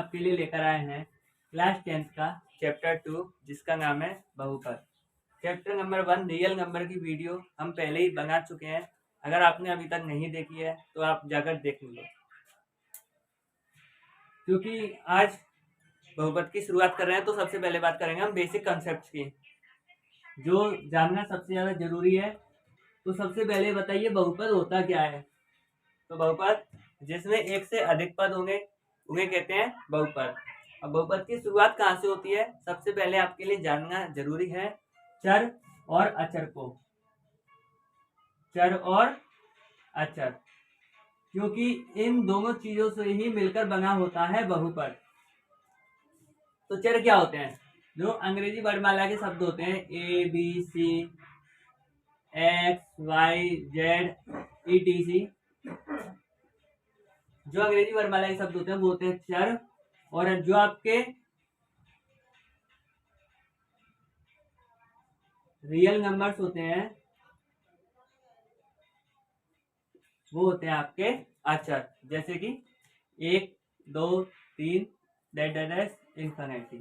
आपके लिए लेकर आए हैं क्लास 10th का चैप्टर 2 जिसका नाम है बहुपद। चैप्टर नंबर 1 रियल नंबर की वीडियो हम पहले ही बना चुके हैं। अगर आपने अभी तक नहीं देखी है तो आप जाकर देख लो, क्योंकि आज बहुपद की शुरुआत कर रहे हैं तो सबसे पहले बात करेंगे हम बेसिक कॉन्सेप्ट्स की, जो जानना सबसे ज़्यादा जरूरी है। तो सबसे पहले बताइए बहुपद होता क्या है। तो बहुपद जिसमें एक से अधिक पद होंगे उन्हें कहते हैं बहुपद। अब बहुपद की शुरुआत कहाँ से होती है, सबसे पहले आपके लिए जानना जरूरी है चर और अचर को। चर और अचर, क्योंकि इन दोनों चीजों से ही मिलकर बना होता है बहुपद। तो चर क्या होते हैं? जो अंग्रेजी वर्णमाला के शब्द होते हैं A B C X Y Z ETC, जो अंग्रेजी वर्णमाला के शब्द होते हैं वो होते हैं चर। और जो आपके रियल नंबर्स होते हैं वो होते हैं आपके अचर, जैसे कि 1 2 3 डैश इंफिनिटी।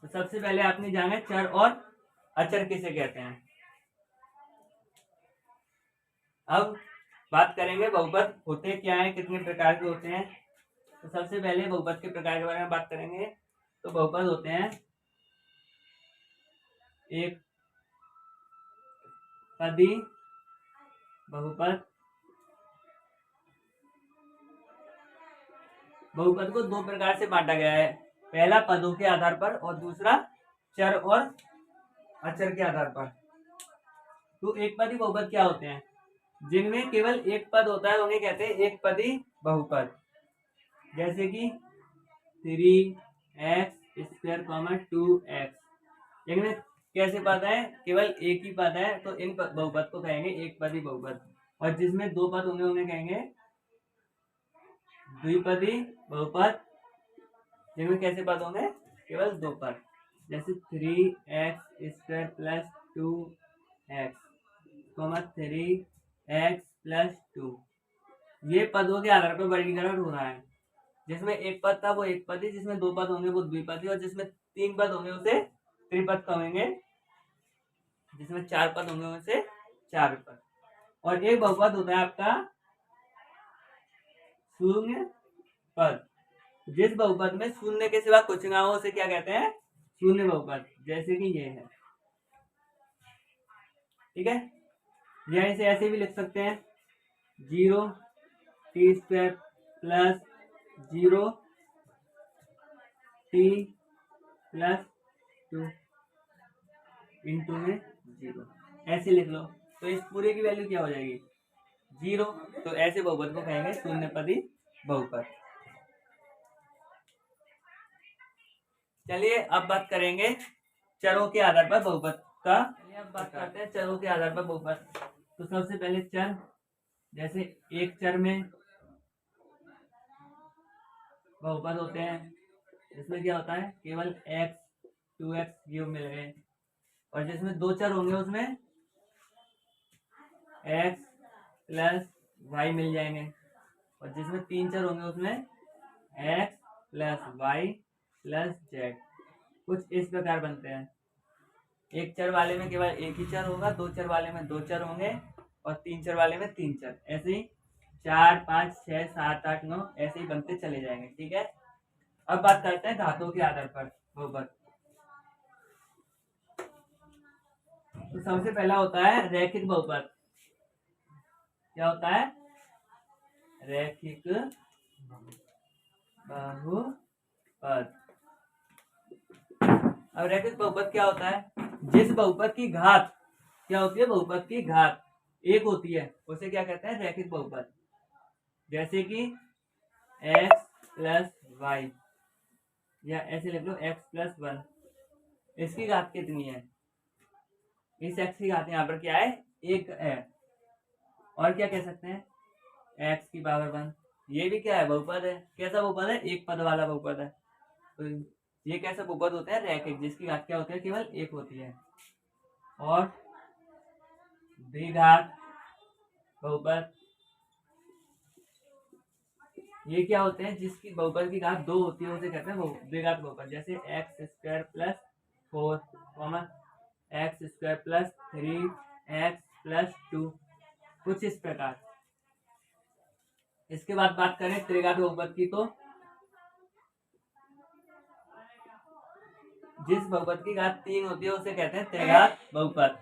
तो सबसे पहले आपने जाना है चर और अचर किसे कहते हैं। अब बात करेंगे बहुपद होते क्या है, कितने प्रकार के होते हैं। तो सबसे पहले बहुपद के प्रकार के बारे में बात करेंगे। तो बहुपद होते हैं एक पदी बहुपद। बहुपद को दो प्रकार से बांटा गया है, पहला पदों के आधार पर और दूसरा चर और अचर के आधार पर। तो एक पदी बहुपद क्या होते हैं? जिनमें केवल एक पद होता है उन्हें कहते हैं एक पदी बहुपद। जैसे कि 3x² 2x, इनमें कैसे पद है? केवल एक ही पद है तो इन बहुपद को कहेंगे एक पदी बहुपद। और जिसमें दो पद होंगे उन्हें कहेंगे द्विपदी बहुपद, जिनमें कैसे पद होंगे? केवल दो पद, जैसे 3x² 2x 3x+2। ये पदों के आधार पर वर्गीकरण हो रहा है। जिसमें एक पद था वो एक पदी, जिसमें दो पद होंगे वो द्विपदी, और जिसमें तीन पद होंगे उसे त्रिपद कहेंगे, जिसमें चार पद होंगे उसे चार पद। और एक बहुपद होता है आपका शून्य पद। जिस बहुपद में शून्य के सिवा कुछ ना हो उसे क्या कहते हैं? शून्य बहुपद। जैसे कि ये है, ठीक है। या इसे ऐसे भी लिख सकते हैं 0t² + 0t+2 इंटू में 0, ऐसे लिख लो। तो इस पूरे की वैल्यू क्या हो जाएगी? 0। तो ऐसे बहुपद को कहेंगे शून्य पदी बहुपद। चलिए अब बात करेंगे चरों के आधार पर बहुपद का। अब बात करते हैं चरों के आधार पर बहुपद। तो सबसे पहले चर, जैसे एक चर में बहुपद होते हैं, इसमें क्या होता है? केवल x 2x ये मिल गए। और जिसमें दो चर होंगे उसमें x+y मिल जाएंगे। और जिसमें तीन चर होंगे उसमें x+y+z। कुछ इस प्रकार बनते हैं। एक चर वाले में केवल एक ही चर होगा, दो चर वाले में दो चर होंगे, और तीन चर वाले में तीन चर। ऐसे ही 4 5 6 7 8 9 ऐसे ही बनते चले जाएंगे, ठीक है। अब बात करते हैं धातुओं के आधार पर बहुपद। तो सबसे पहला होता है रैखिक बहुपद। क्या होता है? रैखिक बहुपद। अब रैखिक बहुपद क्या होता है? जिस बहुपद की घात क्या होती है? बहुपद की घात एक होती है उसे क्या कहते हैं? रैखिक बहुपद। जैसे कि x+y, या ऐसे लिख लो x+1। इसकी घात कितनी है? इस x की घात यहाँ पर क्या है? एक है। और क्या कह सकते हैं? x⁻1। ये भी क्या है? बहुपद है। कैसा बहुपद है? एक पद वाला बहुपद है। तो ये कैसा बहुपद होता है? रैखिक, जिसकी घात क्या होती है? केवल एक होती है। और द्विघात बहुपद, ये क्या होते हैं, जिसकी बहुपद की घात 2 होती है उसे कहते हैं द्विघात बहुपद। जैसे x square plus 4 common x square plus 3 x plus 2, कुछ इस प्रकार। इसके बाद बात करें त्रिघात बहुपद की, तो जिस बहुपद की घात 3 होती है उसे कहते हैं त्रिघात बहुपद।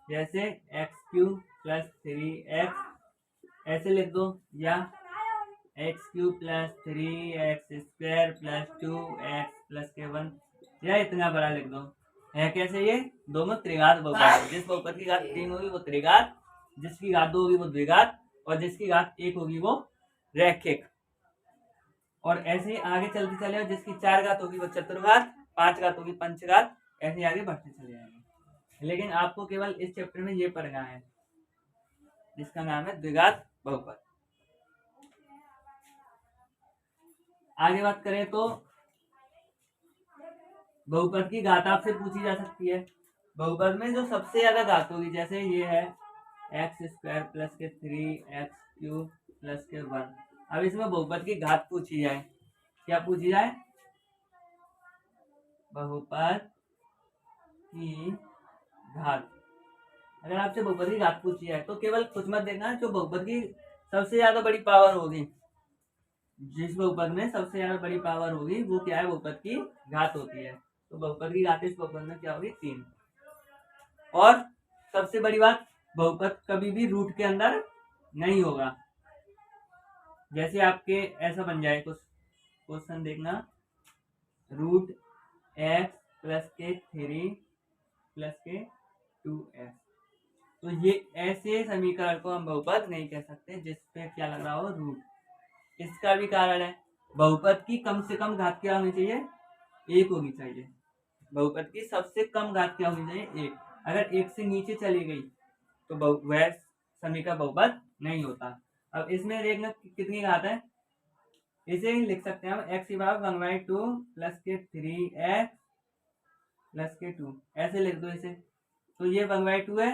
जैसे एक्स क्यूब प्लस 3x ऐसे लिख दो, या x cube plus 3x square plus 2x plus के 1, या इतना बड़ा लिख दो। है कैसे, ये दोनों त्रिघात बहुपद है। जिस बहुपद की घात 3 होगी वो त्रिघात, जिसकी घात 2 होगी वो द्विघात, और जिसकी घात 1 होगी वो रैखिक। और ऐसे ही आगे चलते चले, जिसकी 4 घात होगी वो चतुर्घात, 5 घात होगी पंचघात, ऐसे आगे बढ़ते चले जाएंगे। लेकिन आपको केवल इस चैप्टर में ये पढ़ना है, जिसका नाम है द्विघात बहुपद। आगे बात करें तो बहुपद की घात आपसे पूछी जा सकती है। बहुपद में जो सबसे ज्यादा घात होगी, जैसे ये है एक्स स्क्वायर प्लस के 3x क्यूब प्लस के 1। अब इसमें बहुपद की घात पूछी जाए, क्या पूछी जाए, बहुपद की घात। अगर आपसे बहुपद की घात पूछी जाए तो केवल कुछ मत देखना, जो बहुपद की सबसे ज्यादा बड़ी पावर होगी, जिस बहुपद में सबसे ज्यादा बड़ी पावर होगी वो क्या है, बहुपद की घात होती है। तो बहुपद की घात इस बहुपद में क्या होगी, 3। और सबसे बड़ी बात, बहुपद कभी भी रूट के अंदर नहीं होगा। जैसे आपके ऐसा बन जाए कुछ क्वेश्चन, देखना, रूट एक्स प्लस के 3 प्लस के 2x, तो ये ऐसे समीकरण को हम बहुपद नहीं कह सकते जिसपे क्या लग रहा हो, रूट। इसका भी कारण है, बहुपद की कम से कम घात क्या होनी चाहिए, 1 होनी चाहिए। बहुपद की सबसे कम घात क्या होनी चाहिए, 1। अगर 1 से नीचे चली गई तो वह समीकरण बहुपद नहीं होता। अब इसमें देखना कितनी घात है, इसे लिख सकते हैं हम एक्स की पावर 1/2 प्लस के 3x प्लस के 2, ऐसे लिख दो इसे। तो ये 1/2 है,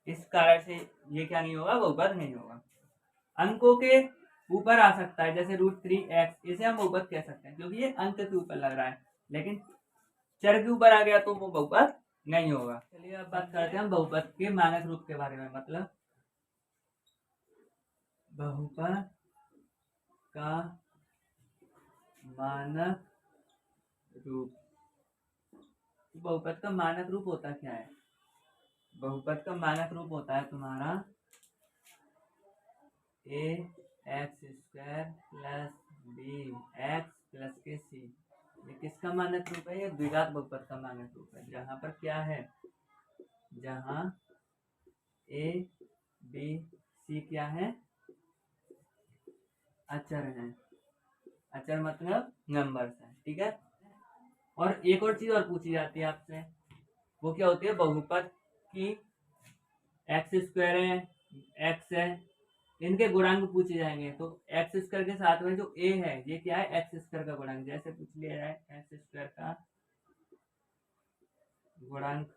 इस कारण से ये क्या नहीं होगा, बहुपद नहीं होगा। अंकों के ऊपर आ सकता है, जैसे √3x, इसे हम बहुपद कह सकते हैं क्योंकि ये अंक के ऊपर लग रहा है। लेकिन चर के ऊपर आ गया तो वो बहुपद नहीं होगा। चलिए अब बात करते हैं बहुपद के मानक रूप के बारे में, मतलब बहुपद का मानक रूप। बहुपद का मानक रूप होता क्या है, बहुपद का मानक रूप होता है तुम्हारा ax² प्लस bx प्लस के c। ये किसका मानक रूप है, ये द्विघात बहुपद का मानक रूप है, जहां पर क्या है, जहां a b c क्या है, अचर है। अचर मतलब नंबर्स है, ठीक है। और एक और चीज और पूछी जाती है आपसे, वो क्या होती है, बहुपद की x² है, x है, इनके गुणांक पूछे जाएंगे। तो x² के साथ में जो a है ये क्या है, x² का गुणांक। जैसे पूछ लिया जाए x² का गुणांक,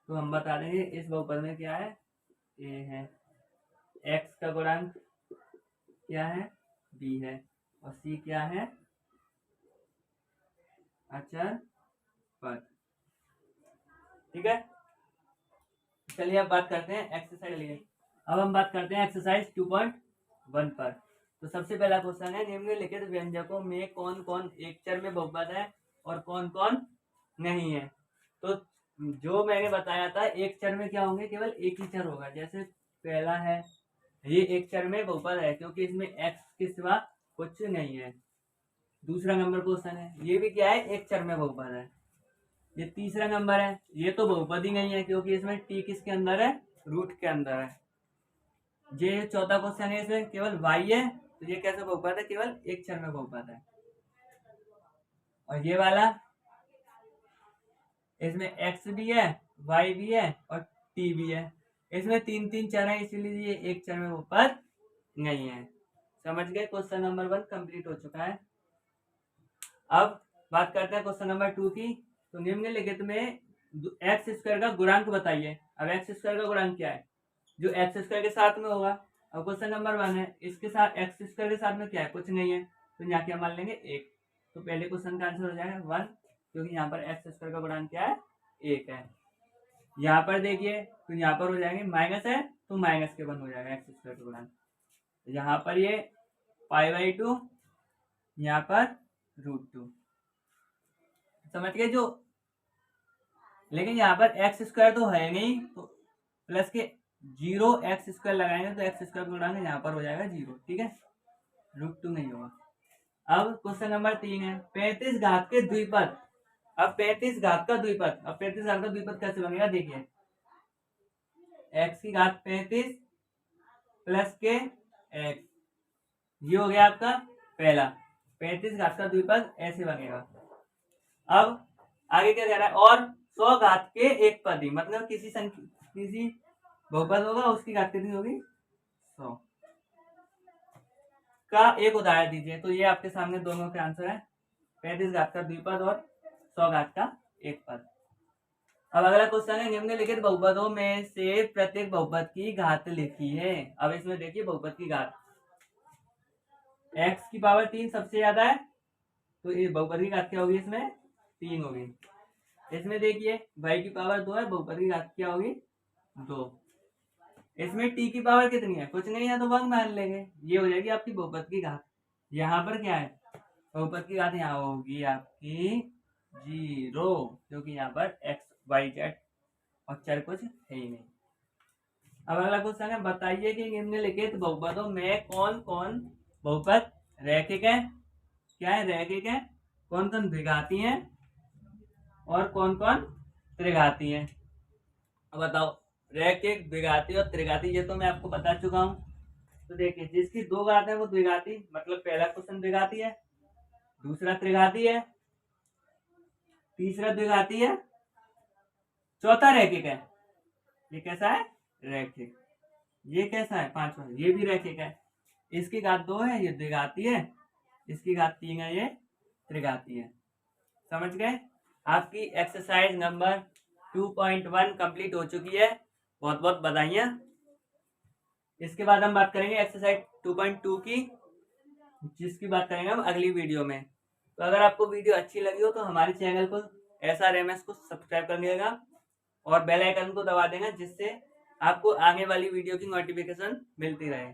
तो हम बता देंगे इस बहुपद में क्या है, a है। x का गुणांक क्या है, b है, और c क्या है, अचर पद, ठीक है। चलिए अब बात करते हैं एक्सरसाइज लिए। अब हम बात करते हैं एक्सरसाइज 2.1 पर। तो सबसे पहला क्वेश्चन है, निम्नलिखित व्यंजकों में कौन कौन एक चर में बहुपद है और कौन कौन नहीं है। तो जो मैंने बताया था, एक चर में क्या होंगे, केवल एक ही चर होगा। जैसे पहला है, ये एक चर में बहुपद है क्योंकि इसमें x के सिवा कुछ नहीं है। दूसरा नंबर क्वेश्चन है, ये भी क्या है, एक चर में बहुपद है। ये तीसरा नंबर है, ये तो बहुपद ही नहीं है क्योंकि इसमें t किसके अंदर है, रूट के अंदर है। ये चौथा क्वेश्चन है, इसमें केवल y है, तो ये कैसे बहुपद है, केवल एक चर में बहुपद है। और ये वाला, इसमें x भी है, y भी है और t भी है। इसमें 3 चर है, इसीलिए ये एक चर में बहुपद नहीं है। समझ गए, क्वेश्चन नंबर 1 कंप्लीट हो चुका है। अब बात करते हैं क्वेश्चन नंबर 2 की। तो निम्नलिखित में x² का गुणांक बताइए। अब x² का गुणांक क्या है, जो x² के साथ में होगा। अब क्वेश्चन नंबर 1 है, इसके साथ एक्स स्क्वायर के साथ में क्या है, कुछ नहीं है, तो यहाँ क्या मान लेंगे 1। तो पहले क्वेश्चन का आंसर हो जाएगा 1, क्योंकि यहाँ पर एक्स स्क्वायर का गुणांक क्या है, 1 है। यहाँ पर देखिए तो यहाँ पर हो जाएंगे माइनस है तो माइनस के 1 हो जाएगा एक्स स्क्वायर का गुणांक। यहाँ पर ये π/2, यहाँ पर √2, समझ गए जो। लेकिन यहाँ पर एक्स स्क्वायर तो है नहीं, तो प्लस के 0 एक्स स्क्वायर लगाएंगे तो एक्स स्क्वायर गुणांक यहाँ पर हो जाएगा 0, ठीक है, √2 नहीं होगा। अब क्वेश्चन नंबर 3 है, 35 घात के द्विपद। अब 35 घात का द्विपद, अब 35 घात का द्विपद कैसे बनेगा, देखिए एक्स की घात 35 प्लस के एक्स, ये हो गया आपका पहला 35 घात का द्विपद, ऐसे बनेगा। अब आगे क्या कह रहा है, और 100 घात के एक पदी, मतलब किसी बहुपद होगा उसकी घात कितनी होगी, 100 का एक उदाहरण दीजिए। तो ये आपके सामने दोनों के आंसर है, 35 घात का द्विपद और 100 घात का एक पद। अब अगला क्वेश्चन है, निम्नलिखित बहुपदों में से प्रत्येक बहुपद की घात लिखी है। अब इसमें देखिए बहुपद की घात, x की पावर 3 सबसे ज्यादा है, तो ये बहुपद की घात क्या होगी, इसमें 3 होगी। इसमें देखिए y की पावर 2 है, बहुपद की घात क्या होगी, 2। इसमें t की पावर कितनी है, कुछ नहीं है, तो वर्ग मान लेंगे, ये हो जाएगी आपकी बहुपद की घात। यहाँ पर क्या है, बहुपद की घात यहाँ होगी आपकी 0, क्योंकि यहाँ पर x y z और चर कुछ है ही नहीं। अब अगला क्वेश्चन है, बताइए कि निम्नलिखित बहुपदों में कौन कौन बहुपद रैखिक है, क्या है, रैखिक है, कौन कौन द्विघाती है और कौन कौन त्रिघाती है। अब बताओ, रैखिक, द्विघाती और त्रिघाती, ये तो मैं आपको बता चुका हूं। तो देखिए जिसकी 2 घात है वो द्विघाती, मतलब पहला क्वेश्चन द्विघाती है, दूसरा त्रिघाती है, तीसरा द्विघाती है, चौथा रैखिक है। ये कैसा है, रैखिक। ये कैसा है, पांचवा, ये भी रैखिक है। इसकी घात 2 है, ये द्विघाती है, इसकी घात 3 है, ये त्रिघाती है। समझ गए। आपकी एक्सरसाइज नंबर 2.1 कंप्लीट हो चुकी है, बहुत बहुत बधाइयाँ। इसके बाद हम बात करेंगे एक्सरसाइज 2.2 की, जिसकी बात करेंगे हम अगली वीडियो में। तो अगर आपको वीडियो अच्छी लगी हो तो हमारे चैनल को SRMS को सब्सक्राइब कर लीजिएगा और बेल आइकन को दबा देना, जिससे आपको आगे वाली वीडियो की नोटिफिकेशन मिलती रहे।